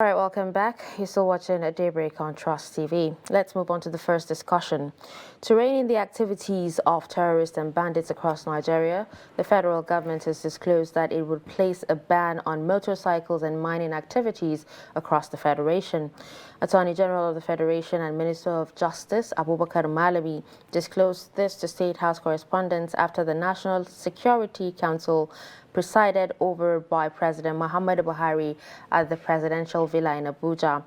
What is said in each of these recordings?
All right, welcome back. You're still watching a Daybreak on Trust TV. Let's move on to the first discussion. To rein in the activities of terrorists and bandits across Nigeria, the federal government has disclosed that it would place a ban on motorcycles and mining activities across the federation. Attorney General of the Federation and Minister of Justice, Abubakar Malami, disclosed this to State House correspondents after the National Security Council presided over by President Muhammadu Buhari at the presidential villa in Abuja.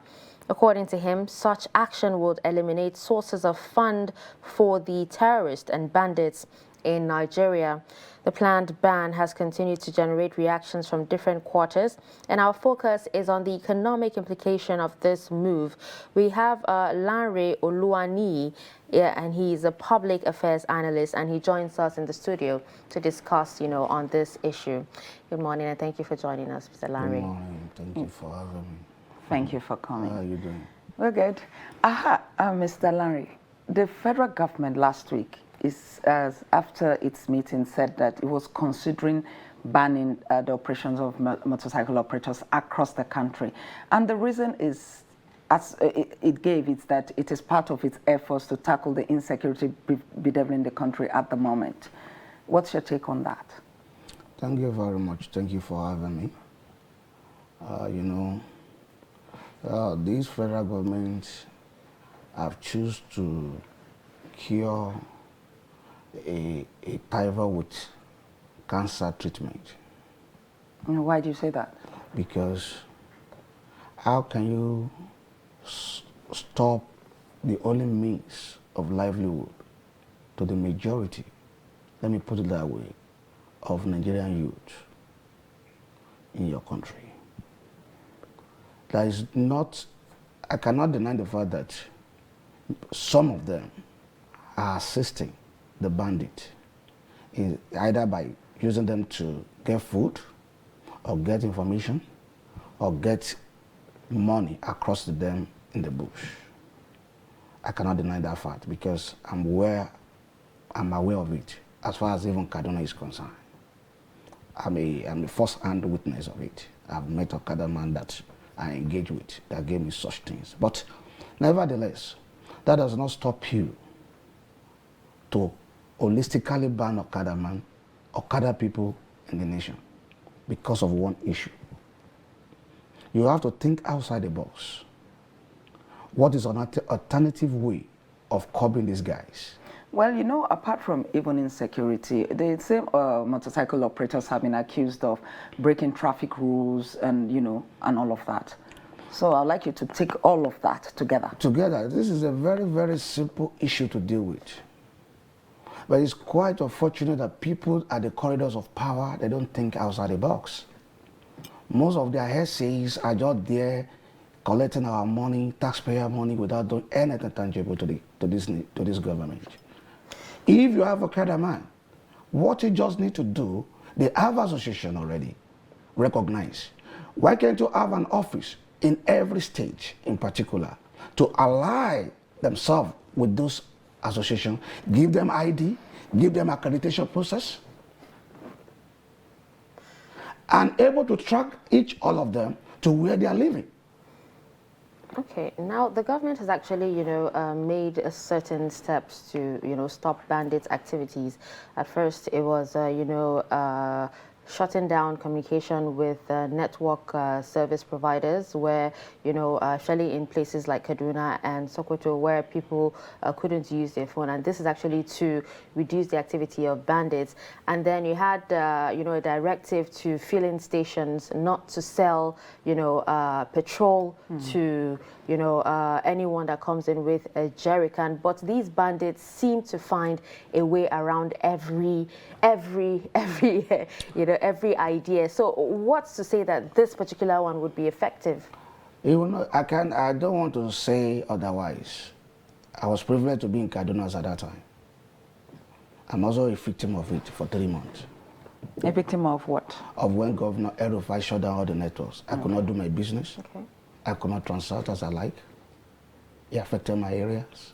According to him, such action would eliminate sources of fund for the terrorists and bandits in Nigeria. The planned ban has continued to generate reactions from different quarters, and our focus is on the economic implication of this move. We have Lanre Oluwani, and he's a public affairs analyst, and he joins us in the studio to discuss, on this issue. Good morning, and thank you for joining us, Mr. Lanre. Good morning. Thank you for having me. Thank you for coming. How are you doing? We're good. Mr. Lanre, the federal government last week after its meeting said that it was considering banning the operations of motorcycle operators across the country. And the reason is, as it gave, is that it is part of its efforts to tackle the insecurity bedeviling the country at the moment. What's your take on that? Thank you very much. Thank you for having me. These federal governments have chosen to cure a tiger with cancer treatment. Why do you say that? Because how can you stop the only means of livelihood to the majority, let me put it that way, of Nigerian youth in your country? That is not, I cannot deny the fact that some of them are assisting the bandit, either by using them to get food, or get information, or get money across to them in the bush. I cannot deny that fact because I'm aware of it as far as even Kaduna is concerned. I'm a first-hand witness of it. I've met Okada man that I engage with that gave me such things. But nevertheless, that does not stop you to holistically ban Okada people in the nation because of one issue. You have to think outside the box. What is an alternative way of curbing these guys? Well, apart from even insecurity, the same motorcycle operators have been accused of breaking traffic rules and, and all of that. So I'd like you to take all of that together. Together, this is a very, very simple issue to deal with. But it's quite unfortunate that people at the corridors of power, they don't think outside the box. Most of their essays are just there collecting our money, taxpayer money, without doing anything tangible to this government. If you have a Okada man, what you just need to do, they have association already, recognize. Why can't you have an office in every state in particular to ally themselves with those associations, give them ID, give them accreditation process, and able to track all of them to where they are living. Okay, now the government has actually, made certain steps to, stop bandits' activities. At first, it was, shutting down communication with network service providers where, especially in places like Kaduna and Sokoto where people couldn't use their phone. And this is actually to reduce the activity of bandits. And then you had, a directive to filling stations not to sell, petrol to, anyone that comes in with a jerrycan. But these bandits seem to find a way around every idea. So what's to say that this particular one would be effective? I don't want to say otherwise. I was privileged to be in Kaduna at that time. I'm also a victim of it for 3 months. A victim of what? Of when Governor Erufai shut down all the networks. I could not do my business. Okay. I could not transact as I like. It affected my areas.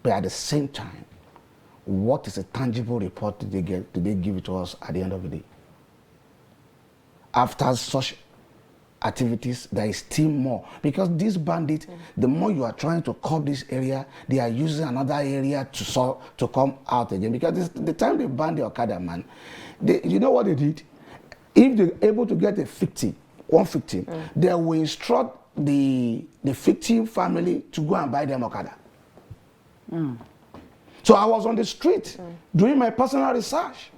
But at the same time, what is a tangible report did they give it to us at the end of the day? After such activities, there is still more. Because these bandits, the more you are trying to curb this area, they are using another area to come out again. Because the time they banned the Okada, man, you know what they did? If they're able to get one victim, they will instruct the victim family to go and buy them Okada. So I was on the street doing my personal research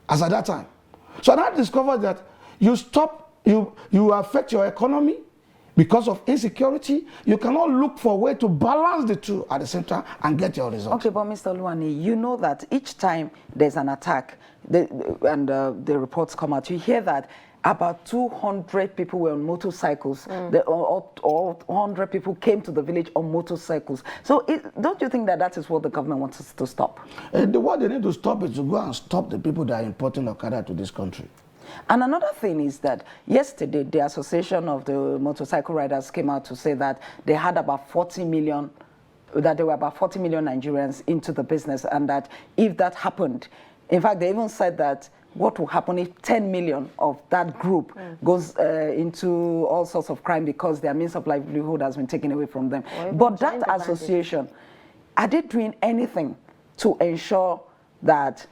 as at that time. So I discovered that you affect your economy because of insecurity. You cannot look for a way to balance the two at the same time and get your results. Okay, but Mr. Oluwani, you know that each time there's an attack and the reports come out, you hear that about 200 people were on motorcycles, or 100 people came to the village on motorcycles. So don't you think that is what the government wants us to stop? What they need to stop is to go and stop the people that are importing Okada to this country. And another thing is that yesterday the Association of the Motorcycle Riders came out to say that they had about 40 million, that there were about 40 million Nigerians into the business, and that if that happened, in fact, they even said that what will happen if 10 million of that group goes into all sorts of crime because their means of livelihood has been taken away from them. But that association, are they doing anything to ensure that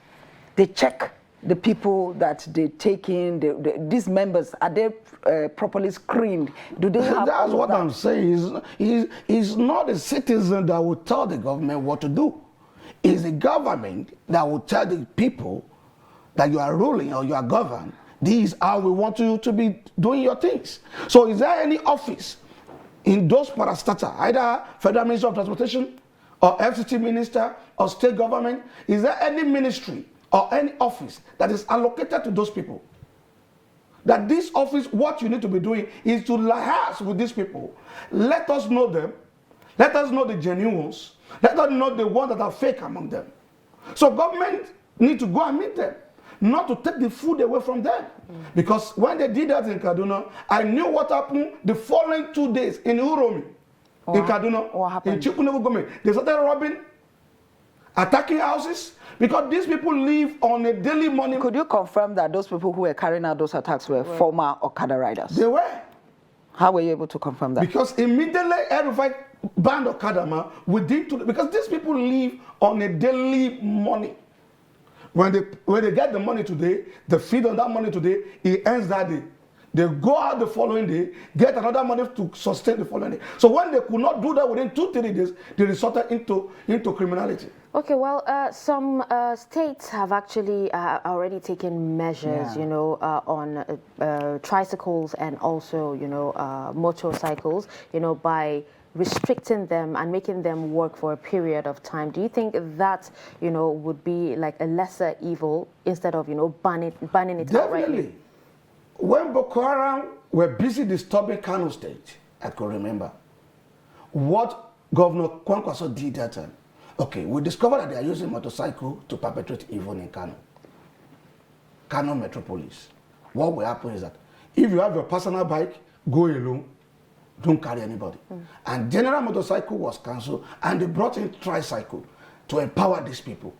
they check the people that they take in, these members, are they properly screened? Do they have That's what I'm saying. He's not a citizen that will tell the government what to do. It's the government that will tell the people that you are ruling or you are governed. This is how we want you to be doing your things. So is there any office in those parastatal, either Federal Ministry of Transportation or FCT Minister or state government, is there any ministry or any office that is allocated to those people? That this office, what you need to be doing is to liaise with these people. Let us know them. Let us know the genuine ones. Let us know the ones that are fake among them. So government need to go and meet them, not to take the food away from them. Because when they did that in Kaduna, I knew what happened the following 2 days in Uromi, in Kaduna, what happened? in Chikunewu Gome. They started robbing, attacking houses, because these people live on a daily money. Could you confirm that those people who were carrying out those attacks were former Okada riders? They were. How were you able to confirm that? Because immediately everybody banned Okada, man, because these people live on a daily money. When they get the money today, they feed on that money today, it ends that day. They go out the following day, get another money to sustain the following day. So when they could not do that within 2-3 days, they resorted into criminality. Okay, well, some states have actually already taken measures, you know, on tricycles and also, you know, motorcycles, you know, by restricting them and making them work for a period of time. Do you think that, you know, would be like a lesser evil instead of, you know, banning it outright? Definitely. When Boko Haram were busy disturbing Kano State, I could remember what Governor Kwankwaso did that time. Okay, we discovered that they are using motorcycle to perpetrate evil in Kano metropolis. What will happen is that if you have your personal bike, go alone, don't carry anybody. And general motorcycle was cancelled, and they brought in tricycle to empower these people.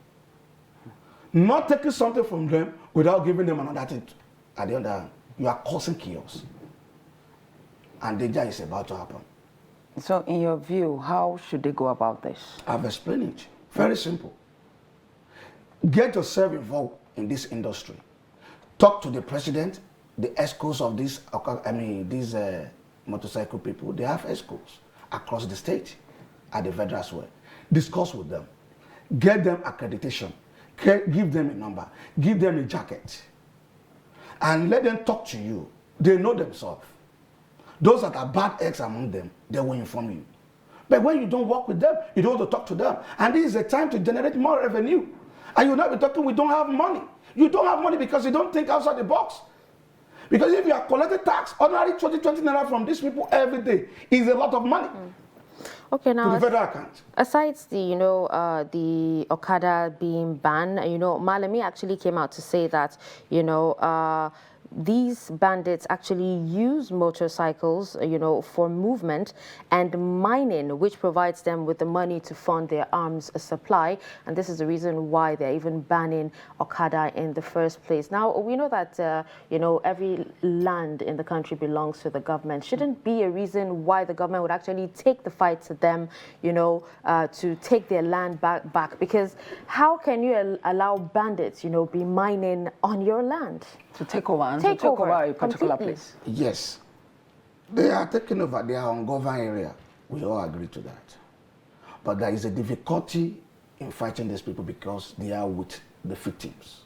Not taking something from them without giving them another thing. At the other hand, you are causing chaos. And danger is about to happen. So in your view, how should they go about this? I've explained it. Very simple. Get yourself involved in this industry. Talk to the president, the escorts of these motorcycle people. They have escorts across the state at the federal as well. Discuss with them. Get them accreditation. Give them a number. Give them a jacket. And let them talk to you. They know themselves. Those that are bad eggs among them, they will inform you. But when you don't work with them, you don't want to talk to them. And this is a time to generate more revenue. And you'll not be talking, we don't have money. You don't have money because you don't think outside the box. Because if you are collecting tax, ordinary 20 naira from these people every day is a lot of money. Okay, now, to the federal account. Aside the, you know, the Okada being banned, you know, Malami actually came out to say that, you know, these bandits actually use motorcycles, for movement and mining, which provides them with the money to fund their arms supply. And this is the reason why they're even banning Okada in the first place. Now, we know that, every land in the country belongs to the government. Shouldn't be a reason why the government would actually take the fight to them, to take their land back. Because how can you allow bandits, be mining on your land? To take over and take over a particular completely. place. Yes. They are taking over their ungoverned area. We all agree to that. But there is a difficulty in fighting these people because they are with the victims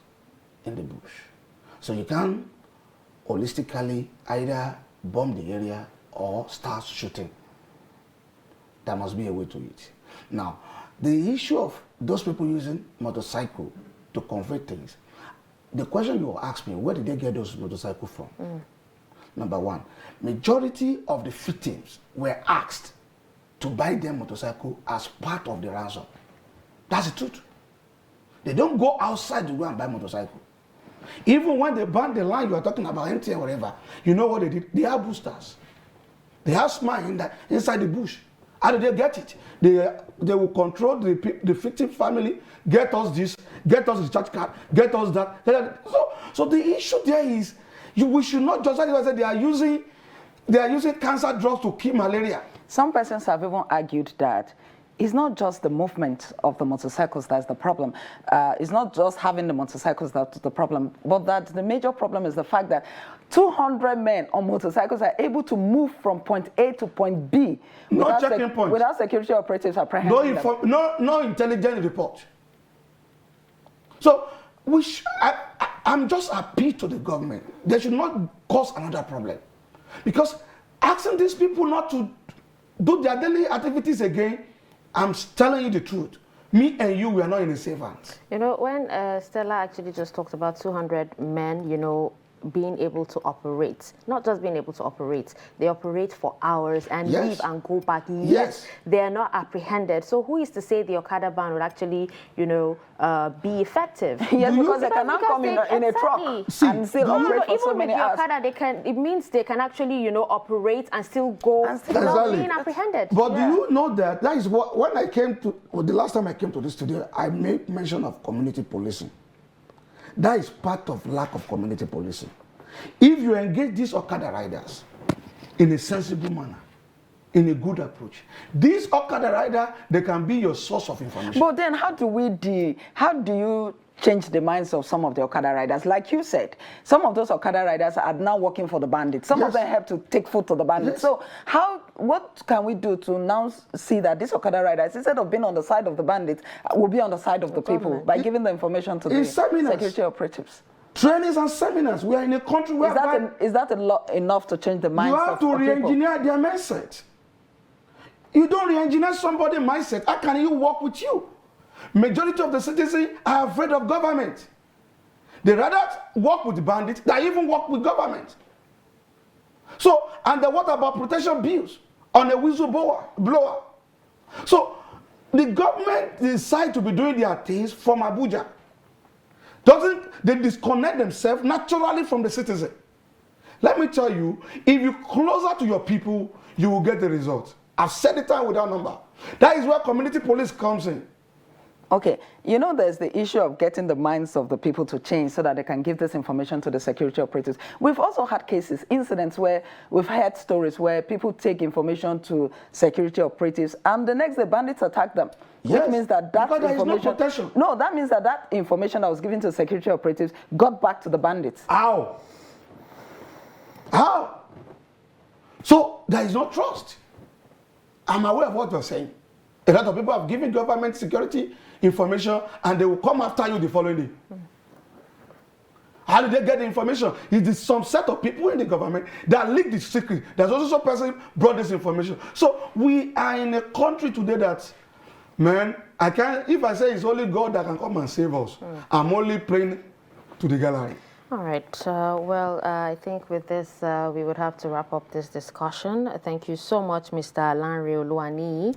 in the bush. So you can holistically either bomb the area or start shooting. There must be a way to it. Now, the issue of those people using motorcycle to convey things, the question you asked me, where did they get those motorcycles from? Number one, majority of the victims were asked to buy their motorcycle as part of the ransom. That's the truth. They don't go outside to go and buy motorcycle. Even when they banned the line you are talking about, MTN or whatever, you know what they did? They have boosters. They have smile inside the bush. How do they get it? They will control the victim family, get us this, get us the church card, get us that. So the issue there is, we should not just say they are using cancer drugs to kill malaria. Some persons have even argued that it's not just the movement of the motorcycles that's the problem. It's not just having the motorcycles that's the problem, but that the major problem is the fact that 200 men on motorcycles are able to move from point A to point B without security operatives apprehending them. No intelligence report. So I'm just appeal to the government. They should not cause another problem. Because asking these people not to do their daily activities again, I'm telling you the truth. Me and you, we are not in the safe hands. When Stella actually just talked about 200 men, being able to operate, not just being able to operate, they operate for hours and leave and go back. Yes, they are not apprehended. So who is to say the Okada ban would actually, be effective? Yes, because they cannot come in a truck and still operate for so many hours. Okada, it means they can actually, operate and still go without being apprehended. But do you know that is what, when I came to, the last time I came to this studio, I made mention of community policing. That is part of lack of community policing. If you engage these Okada riders in a sensible manner, in a good approach, these Okada riders, they can be your source of information. But then how do you change the minds of some of the Okada riders? Like you said, some of those Okada riders are now working for the bandits. Some of them have to take food to the bandits. So what can we do to now see that these Okada riders, instead of being on the side of the bandits, will be on the side of the people by giving the information to the security operatives? Trainings and seminars. We are in a country where is that enough to change the minds of people? You have to re-engineer their mindset. You don't re-engineer somebody's mindset. How can you work with you? Majority of the citizens are afraid of government. They rather work with the bandits than even work with government. So, and then what about protection bills on a whistleblower? So, the government decide to be doing their things from Abuja. They disconnect themselves naturally from the citizen. Let me tell you, if you're closer to your people, you will get the result. I've said it time without number. That is where community police comes in. Okay, there's the issue of getting the minds of the people to change so that they can give this information to the security operatives. We've also had incidents where we've heard stories where people take information to security operatives and the next day bandits attack them. Yes, which means that information. No, that means that information that was given to security operatives got back to the bandits. How? So there is no trust. I'm aware of what you're saying. A lot of people have given government security information and they will come after you the following day. How did they get the information? It is some set of people in the government that leak the secret. There's also some person brought this information. So we are in a country today that, man, if I say it's only God that can come and save us, I'm only praying to the gallery. All right. I think with this, we would have to wrap up this discussion. Thank you so much, Mr. Lanre Oluwani,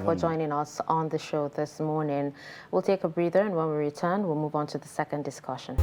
for joining us on the show this morning. We'll take a breather, and when we return, we'll move on to the second discussion.